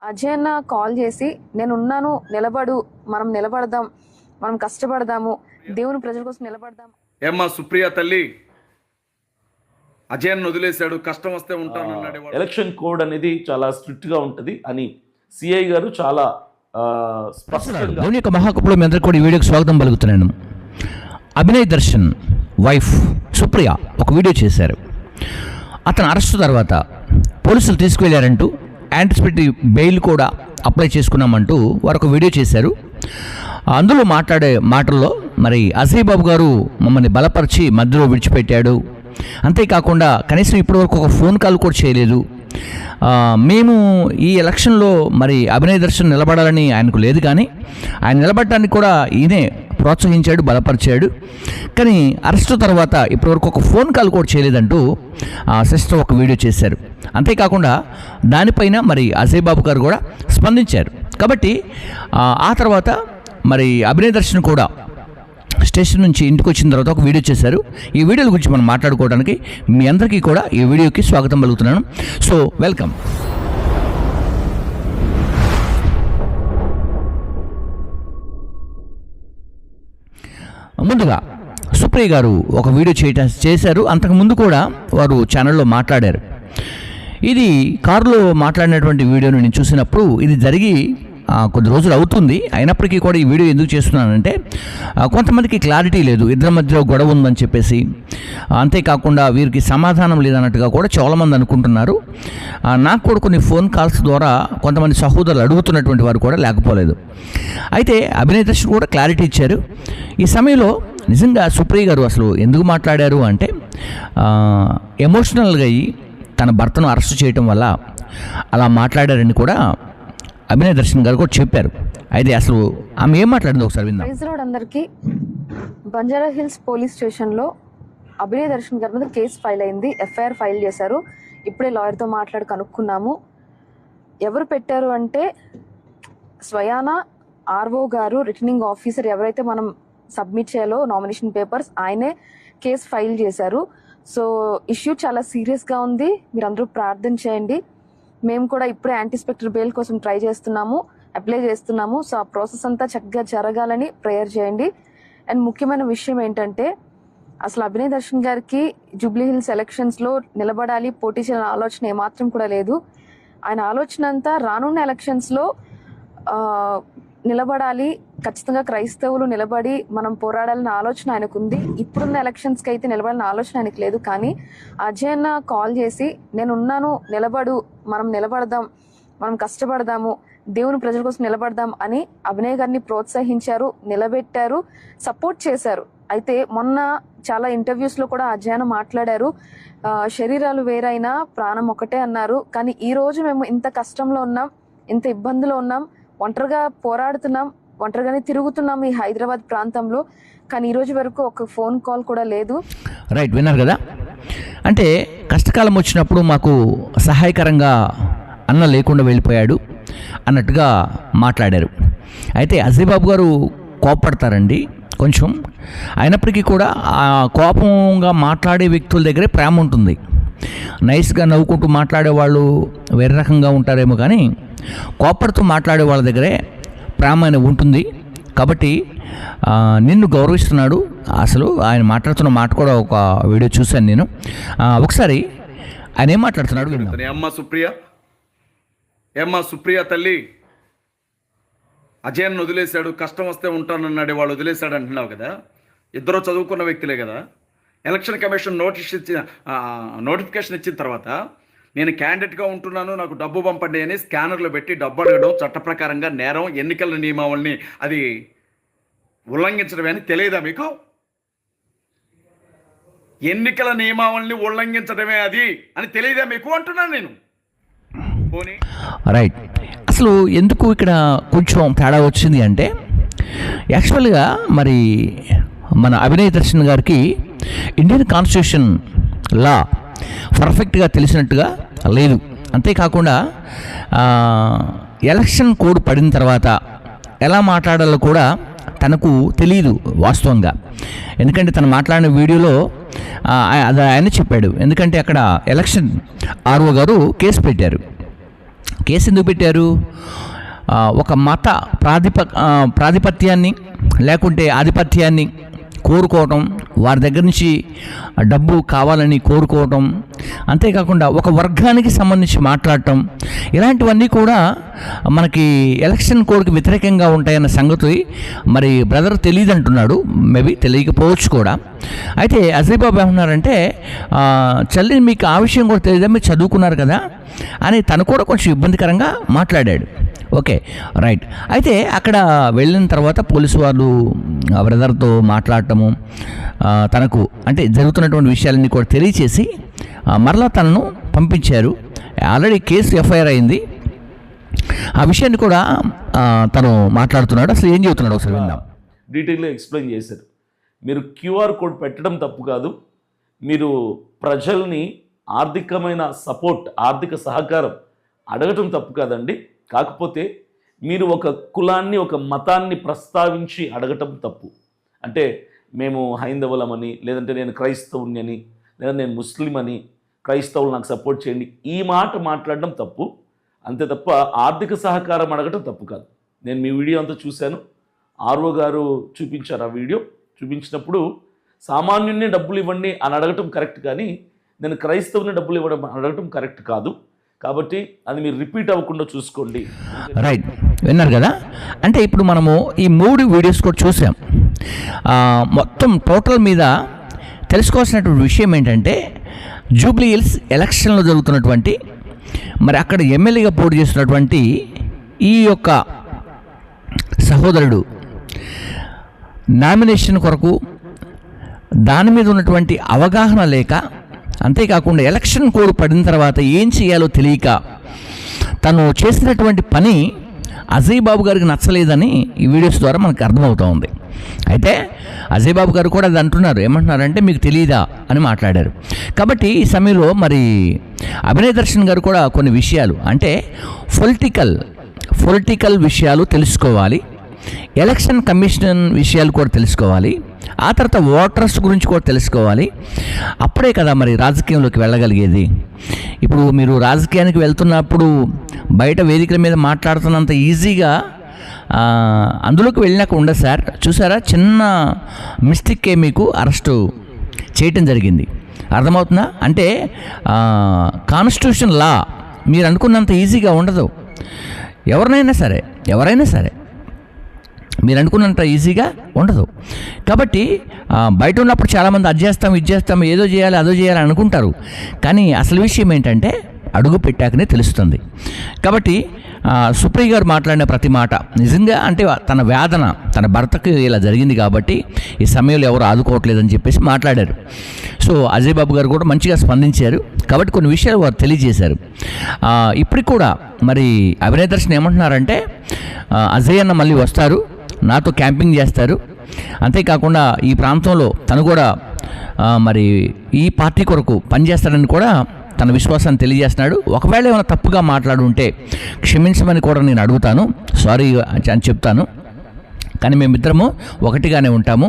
అజయ్ అన్న కాల్ చేసి నేనున్నాను, నిలబడు, మనం నిలబడదాం, మనం కష్టపడదాము, దేవుని ప్రజల కోసం నిలబడదాం. ఏమ్మా సుప్రియ తల్లి, అజయ్ వదిలేశాడు, కష్టం వస్తే ఉంటానన్నాడు. ఎలక్షన్ కోడ్ అనేది చాలా స్ట్రిక్ట్గా ఉంటుంది అని సిఐ గారు చాలా స్పష్టంగా. దేవుని యొక్క మహాకపులో మీ అందరికీ కూడా ఈ వీడియోకి స్వాగతం పలుకుతున్నాను. అభినయ్ దర్శన్ వైఫ్ సుప్రియ ఒక వీడియో చేశారు. అతను అరెస్టు తర్వాత పోలీసులు తీసుకువెళ్ళారంటూ యాంటిసిపేటరీ బెయిల్ కూడా అప్లై చేసుకున్నామంటూ వారు ఒక వీడియో చేశారు. అందులో మాట్లాడే మాటల్లో మరి అజయ్ బాబు గారు మమ్మల్ని బలపరిచి మధ్యలో విడిచిపెట్టాడు, అంతేకాకుండా కనీసం ఇప్పటివరకు ఒక ఫోన్ కాల్ కూడా చేయలేదు, మేము ఈ ఎలక్షన్లో మరి అభినయ్ దర్శన్ నిలబడాలని ఆయనకు లేదు, కానీ ఆయన నిలబడటానికి కూడా ఈయనే ప్రోత్సహించాడు, బలపరిచాడు, కానీ అరెస్టు తర్వాత ఇప్పటివరకు ఒక ఫోన్ కాల్ కూడా చేయలేదంటూ సిస్టర్ ఒక వీడియో చేశారు. అంతేకాకుండా దానిపైన మరి అజయ్ బాబు గారు కూడా స్పందించారు. కాబట్టి ఆ తర్వాత మరి అభినయ్ దర్శన్ కూడా స్టేషన్ నుంచి ఇంటికి వచ్చిన తర్వాత ఒక వీడియో చేశారు. ఈ వీడియోల గురించి మనం మాట్లాడుకోవడానికి మీ అందరికీ కూడా ఈ వీడియోకి స్వాగతం పలుకుతున్నాను. So welcome. ముందుగా సుప్రియ గారు ఒక వీడియో చేశారు. అంతకుముందు కూడా వారు ఛానల్లో మాట్లాడారు. ఇది కారులో మాట్లాడినటువంటి వీడియోను నేను చూసినప్పుడు ఇది జరిగి కొద్ది రోజులు అవుతుంది, అయినప్పటికీ కూడా ఈ వీడియో ఎందుకు చేస్తున్నానంటే కొంతమందికి క్లారిటీ లేదు, ఇద్దరి మధ్యలో గొడవ ఉందని చెప్పేసి, అంతేకాకుండా వీరికి సమాధానం లేదన్నట్టుగా కూడా చాలామంది అనుకుంటున్నారు. నాకు కూడా కొన్ని ఫోన్ కాల్స్ ద్వారా కొంతమంది సహోదరులు అడుగుతున్నటువంటి వారు కూడా లేకపోలేదు. అయితే అభినయ్ దర్శన్ కూడా క్లారిటీ ఇచ్చారు. ఈ సమయంలో నిజంగా సుప్రియ గారు అసలు ఎందుకు మాట్లాడారు అంటే ఎమోషనల్గా అయ్యి తన భర్తను అరెస్ట్ చేయటం వల్ల అలా మాట్లాడారని కూడా అభినయ్ దర్శన్ గారు కూడా చెప్పారు. అయితే అసలు ఆమె ఏం మాట్లాడింది ఒకసారి విందాం. ప్రైజ్ లార్డ్ అందరికీ. బంజారా హిల్స్ పోలీస్ స్టేషన్లో అభినయ్ దర్శన్ గారి మీద కేసు ఫైల్ అయింది, ఎఫ్ఐఆర్ ఫైల్ చేశారు. ఇప్పుడే లాయర్తో మాట్లాడి కనుక్కున్నాము. ఎవరు పెట్టారు అంటే స్వయానా ఆర్ఓ గారు, రిటర్నింగ్ ఆఫీసర్ ఎవరైతే మనం సబ్మిట్ చేయాలో నామినేషన్ పేపర్స్, ఆయనే కేసు ఫైల్ చేశారు. సో ఇష్యూ చాలా సీరియస్గా ఉంది, మీరు అందరూ ప్రార్థన చేయండి. మేము కూడా ఇప్పుడే యాంటిసిపేటరీ బెయిల్ కోసం ట్రై చేస్తున్నాము, అప్లై చేస్తున్నాము. సో ఆ ప్రాసెస్ అంతా చక్కగా జరగాలని ప్రేయర్ చేయండి. అండ్ ముఖ్యమైన విషయం ఏంటంటే అసలు అభినయ్ దర్శన్ గారికి జూబ్లీ హిల్స్ ఎలక్షన్స్లో నిలబడాలి, పోటీ చేయాలని ఆలోచన ఏమాత్రం కూడా లేదు. ఆయన ఆలోచన అంతా రానున్న ఎలక్షన్స్లో నిలబడాలి, ఖచ్చితంగా క్రైస్తవులు నిలబడి మనం పోరాడాలన్న ఆలోచన ఆయనకు ఉంది. ఇప్పుడున్న ఎలక్షన్స్కి అయితే నిలబడాలన్న ఆలోచన ఆయనకు లేదు. కానీ అజయ్ అన్న కాల్ చేసి నేనున్నాను, నిలబడు, మనం నిలబడదాం, మనం కష్టపడదాము, దేవుని ప్రజల కోసం నిలబడదాం అని అభినయ్ గారిని ప్రోత్సహించారు, నిలబెట్టారు, సపోర్ట్ చేశారు. అయితే మొన్న చాలా ఇంటర్వ్యూస్లో కూడా అజయ్ అన్న మాట్లాడారు, శరీరాలు వేరైనా ప్రాణం ఒకటే అన్నారు. కానీ ఈరోజు మేము ఇంత కష్టంలో ఉన్నాం, ఇంత ఇబ్బందిలో ఉన్నాం, ఒంటరిగా పోరాడుతున్నాం, ఒంటరిగానే తిరుగుతున్నాం ఈ హైదరాబాద్ ప్రాంతంలో, కానీ ఈరోజు వరకు ఒక ఫోన్ కాల్ కూడా లేదు. రైట్, విన్నారు కదా. అంటే కష్టకాలం వచ్చినప్పుడు మాకు సహాయకరంగా అన్న లేకుండా వెళ్ళిపోయాడు అన్నట్టుగా మాట్లాడారు. అయితే అజయ్ బాబు గారు కోపడతారండి కొంచెం, అయినప్పటికీ కూడా ఆ కోపంగా మాట్లాడే వ్యక్తుల దగ్గరే ప్రేమ ఉంటుంది. నైస్గా నవ్వుకుంటూ మాట్లాడేవాళ్ళు వేరే రకంగా ఉంటారేమో, కానీ కోపడుతూ మాట్లాడే వాళ్ళ దగ్గరే ప్రేమ అనేది ఉంటుంది. కాబట్టి నిన్ను గౌరవిస్తున్నాడు. అసలు ఆయన మాట్లాడుతున్న మాట కూడా ఒక వీడియో చూశాను నేను, ఒకసారి ఆయన ఏం మాట్లాడుతున్నాడు. ఏమ్మా సుప్రియ తల్లి, అజయ్ వదిలేశాడు, కష్టం వస్తే ఉంటానన్నాడు, వాళ్ళు వదిలేశాడు అంటున్నావు కదా. ఇద్దరు చదువుకున్న వ్యక్తులే కదా. ఎలక్షన్ కమిషన్ నోటిఫికేషన్ ఇచ్చిన తర్వాత నేను క్యాండిడేట్గా ఉంటున్నాను, నాకు డబ్బు పంపండి అని స్కానర్లు పెట్టి డబ్బు అడగడం చట్ట ప్రకారంగా నేరం, ఎన్నికల నియమావళిని అది ఉల్లంఘించడమే అని తెలియదా మీకు? ఎన్నికల నియమావళిని ఉల్లంఘించడమే అది అని తెలియదా మీకు అంటున్నాను నేను. రైట్, అసలు ఎందుకు ఇక్కడ కొంచెం తేడా వచ్చింది అంటే యాక్చువల్గా మరి మన అభినయ్ దర్శన్ గారికి ఇండియన్ కాన్స్టిట్యూషన్ లా పర్ఫెక్ట్గా తెలిసినట్టుగా లేదు. అంతేకాకుండా ఎలక్షన్ కోడ్ పడిన తర్వాత ఎలా మాట్లాడాలో కూడా తనకు తెలియదు వాస్తవంగా. ఎందుకంటే తను మాట్లాడిన వీడియోలో అది ఆయన చెప్పాడు. ఎందుకంటే అక్కడ ఎలక్షన్ ఆర్ఓ గారు కేసు పెట్టారు. కేసు ఎందుకు పెట్టారు? ఒక మత ప్రాధిపత్యాన్ని లేకుంటే ఆధిపత్యాన్ని కోరుకోవటం, వారి దగ్గర నుంచి డబ్బు కావాలని కోరుకోవటం, అంతేకాకుండా ఒక వర్గానికి సంబంధించి మాట్లాడటం, ఇలాంటివన్నీ కూడా మనకి ఎలక్షన్ కోడ్కి వ్యతిరేకంగా ఉంటాయన్న సంగతి మరి బ్రదర్ తెలియదు అంటున్నాడు. మేబీ తెలియకపోవచ్చు కూడా. అయితే అజయ్ బాబు ఏమన్నారంటే, చల్లి మీకు ఆ విషయం కూడా తెలియదా, మీరు చదువుకున్నారు కదా అని తను కూడా కొంచెం ఇబ్బందికరంగా మాట్లాడాడు. Okay, right. అయితే అక్కడ వెళ్ళిన తర్వాత పోలీసు వాళ్ళు బ్రదర్తో మాట్లాడటము, తనకు అంటే జరుగుతున్నటువంటి విషయాలన్నీ కూడా తెలియచేసి మరలా తనను పంపించారు. ఆల్రెడీ కేసు ఎఫ్ఐఆర్ అయింది. ఆ విషయాన్ని కూడా తను మాట్లాడుతున్నాడు. అసలు ఏం చెబుతున్నాడు ఒకసారి విందాం. డీటెయిల్గా ఎక్స్ప్లెయిన్ చేశారు. మీరు క్యూఆర్ కోడ్ పెట్టడం తప్పు కాదు, మీరు ప్రజల్ని ఆర్థికమైన సపోర్ట్, ఆర్థిక సహకారం అడగటం తప్పు కాదండి. కాకపోతే మీరు ఒక కులాన్ని, ఒక మతాన్ని ప్రస్తావించి అడగటం తప్పు. అంటే మేము హైందవులమని, లేదంటే నేను క్రైస్తవుని అని, లేదా నేను ముస్లిం అని, క్రైస్తవులు నాకు సపోర్ట్ చేయండి, ఈ మాట మాట్లాడడం తప్పు. అంతే తప్ప ఆర్థిక సహకారం అడగటం తప్పు కాదు. నేను మీ వీడియో అంతా చూశాను. ఆర్ఓ గారు చూపించారు ఆ వీడియో. చూపించినప్పుడు సామాన్యుని డబ్బులు ఇవ్వండి అని అడగటం కరెక్ట్, కానీ నేను క్రైస్తవుని డబ్బులు ఇవ్వడం అడగటం కరెక్ట్ కాదు. కాబట్టి అది మీరు రిపీట్ అవ్వకుండా చూసుకోండి. రైట్, విన్నారు కదా. అంటే ఇప్పుడు మనము ఈ 3 వీడియోస్ కూడా చూసాం. మొత్తం టోటల్ మీద తెలుసుకోవాల్సినటువంటి విషయం ఏంటంటే, జూబ్లీ హిల్స్ ఎలక్షన్లో జరుగుతున్నటువంటి, మరి అక్కడ ఎమ్మెల్యేగా పోటీ చేస్తున్నటువంటి ఈ యొక్క సహోదరుడు నామినేషన్ కొరకు దాని మీద ఉన్నటువంటి అవగాహన లేక, అంతేకాకుండా ఎలక్షన్ కోడ్ పడిన తర్వాత ఏం చేయాలో తెలియక తను చేసినటువంటి పని అజయ్ బాబు గారికి నచ్చలేదని ఈ వీడియోస్ ద్వారా మనకు అర్థమవుతూ ఉంది. అయితే అజయ్ బాబు గారు కూడా అది అంటున్నారు. ఏమంటున్నారంటే, మీకు తెలియదా అని మాట్లాడారు. కాబట్టి ఈ సమయంలో మరి అభినయ్ దర్శన్ గారు కూడా కొన్ని విషయాలు, అంటే పొలిటికల్ విషయాలు తెలుసుకోవాలి, ఎలక్షన్ కమిషన్ విషయాలు కూడా తెలుసుకోవాలి, ఆ తర్వాత ఓటర్స్ గురించి కూడా తెలుసుకోవాలి. అప్పుడే కదా మరి రాజకీయంలోకి వెళ్ళగలిగేది. ఇప్పుడు మీరు రాజకీయానికి వెళ్తున్నప్పుడు బయట వేదికల మీద మాట్లాడుతున్నంత ఈజీగా అందులోకి వెళ్ళినాక ఉండదు సార్. చూసారా, చిన్న మిస్టేక్కే మీకు అరెస్టు చేయటం జరిగింది. అర్థమవుతుందా? అంటే కాన్స్టిట్యూషన్ లా మీరు అనుకున్నంత ఈజీగా ఉండదు. ఎవరైనా సరే మీరు అనుకున్నంత ఈజీగా ఉండదు. కాబట్టి బయట ఉన్నప్పుడు చాలామంది అది చేస్తాం, ఇది చేస్తాం, ఏదో చేయాలి, అదో చేయాలి అనుకుంటారు. కానీ అసలు విషయం ఏంటంటే అడుగు పెట్టాకనే తెలుస్తుంది. కాబట్టి సుప్రియ గారు మాట్లాడిన ప్రతి మాట నిజంగా, అంటే తన వేదన, తన భర్తకు ఇలా జరిగింది కాబట్టి ఈ సమయంలో ఎవరు ఆదుకోవట్లేదని చెప్పేసి మాట్లాడారు. సో అజయ్ బాబు గారు కూడా మంచిగా స్పందించారు. కాబట్టి కొన్ని విషయాలు వారు తెలియజేశారు. ఇప్పటికి కూడా మరి అభినయ్ దర్శన్ ఏమంటున్నారంటే, అజయ్ అన్న మళ్ళీ వస్తారు, నాతో క్యాంపింగ్ చేస్తారు, అంతేకాకుండా ఈ ప్రాంతంలో తను కూడా మరి ఈ పార్టీ కొరకు పనిచేస్తాడని కూడా తన విశ్వాసాన్ని తెలియజేస్తున్నాడు. ఒకవేళ ఏమైనా తప్పుగా మాట్లాడుంటే క్షమించమని కూడా నేను అడుగుతాను, సారీ అని చెప్తాను, కానీ మేమిద్దరము ఒకటిగానే ఉంటాము.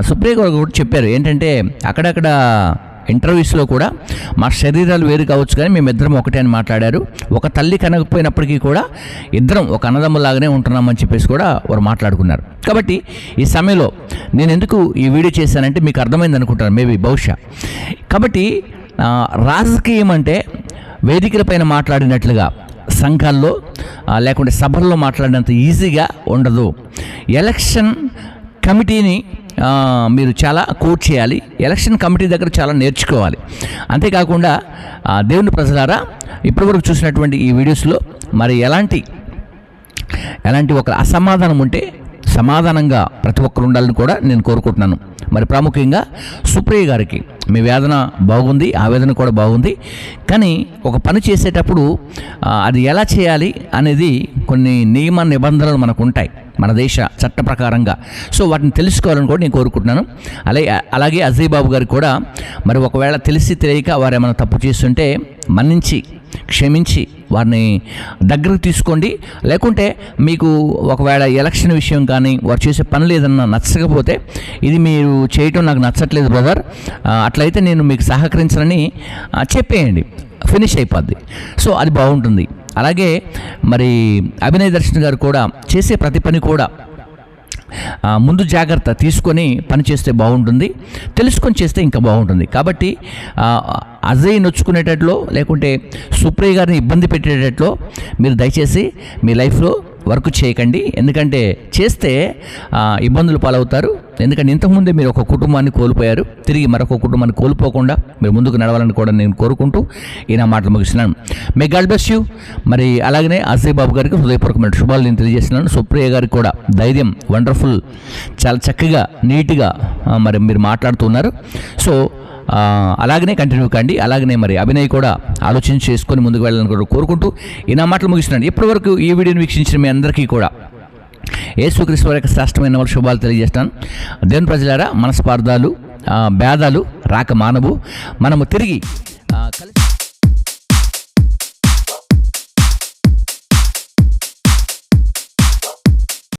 సుప్రియ గారు కూడా చెప్పారు ఏంటంటే, అక్కడక్కడ ఇంటర్వ్యూస్లో కూడా మా శరీరాలు వేరు కావచ్చు కానీ మేమిద్దరం ఒకటే అని మాట్లాడారు. ఒక తల్లి కనకపోయినప్పటికీ కూడా ఇద్దరం ఒక అన్నదమ్ములాగానే ఉంటున్నామని చెప్పేసి కూడా వారు మాట్లాడుకున్నారు. కాబట్టి ఈ సమయంలో నేను ఎందుకు ఈ వీడియో చేశానంటే మీకు అర్థమైంది అనుకుంటాను, మేబీ బహుశా. కాబట్టి రాజకీయం అంటే వేదికల పైన మాట్లాడినట్లుగా సంఘాల్లో లేకుంటే సభల్లో మాట్లాడినంత ఈజీగా ఉండదు. ఎలక్షన్ కమిటీని మీరు చాలా కోట్ చేయాలి, ఎలక్షన్ కమిటీ దగ్గర చాలా నేర్చుకోవాలి. అంతేకాకుండా దేవుని ప్రజలారా, ఇప్పటివరకు చూసినటువంటి ఈ వీడియోస్లో మరి ఎలాంటి ఒక అసమాధానం ఉంటే సమాధానంగా ప్రతి ఒక్కరు ఉండాలని కూడా నేను కోరుకుంటున్నాను. మరి ప్రాముఖ్యంగా సుప్రియ గారికి మీ వేదన బాగుంది, ఆవేదన కూడా బాగుంది, కానీ ఒక పని చేసేటప్పుడు అది ఎలా చేయాలి అనేది కొన్ని నియమ నిబంధనలు మనకు ఉంటాయి మన దేశ చట్ట ప్రకారంగా. సో వాటిని తెలుసుకోవాలని కూడా నేను కోరుకుంటున్నాను. అలాగే అజయ్ బాబు గారికి కూడా మరి ఒకవేళ తెలిసి తెలియక వారు ఏమైనా తప్పు చేస్తుంటే మన్నించి క్షమించి వారిని దగ్గరకు తీసుకోండి. లేకుంటే మీకు ఒకవేళ ఎలక్షన్ విషయం కానీ వారు చేసే పనులు ఏదన్నా నచ్చకపోతే, ఇది మీరు చేయటం నాకు నచ్చట్లేదు బ్రదర్, అట్లయితే నేను మీకు సహకరించాలని చెప్పేయండి, ఫినిష్ అయిపోద్ది. సో అది బాగుంటుంది. అలాగే మరి అభినయ్ దర్శన్ గారు కూడా చేసే ప్రతి పని కూడా ముందు జాగ్రత్త తీసుకొని పని చేస్తే బాగుంటుంది, తెలుసుకొని చేస్తే ఇంకా బాగుంటుంది. కాబట్టి అజయ్ నొచ్చుకునేటట్లో లేకుంటే సుప్రియ గారిని ఇబ్బంది పెట్టేటట్లో మీరు దయచేసి మీ లైఫ్లో వర్క్ చేయకండి. ఎందుకంటే చేస్తే ఇబ్బందులు పాలవుతారు. ఎందుకంటే ఇంతకుముందే మీరు ఒక కుటుంబాన్ని కోల్పోయారు, తిరిగి మరొక కుటుంబాన్ని కోల్పోకుండా మీరు ముందుకు నడవాలని కూడా నేను కోరుకుంటూ ఈ నా మాటలు ముగిస్తున్నాను. May God bless you. మరి అలాగనే అజయ్ బాబు గారికి హృదయపూర్వకమైన శుభాలు నేను తెలియజేస్తున్నాను. సుప్రియ గారికి కూడా ధైర్యం, వండర్ఫుల్, చాలా చక్కగా నీట్గా మరి మీరు మాట్లాడుతున్నారు. సో అలాగనే కంటిన్యూ కండి. అలాగనే మరి అభినయ్ కూడా ఆలోచన చేసుకొని ముందుకు వెళ్ళాలని కూడా కోరుకుంటూ ఈ నా మాటలు ముగిస్తున్నాను. ఇప్పటివరకు ఈ వీడియోని వీక్షించిన మీ అందరికీ కూడా యేసుక్రీస్తు వారి యొక్క శ్రేష్టమైన శుభాలు తెలియజేస్తాను. దేవుని ప్రజలారా, మనస్పార్థాలు, భేదాలు రాక మానవు. మనము తిరిగి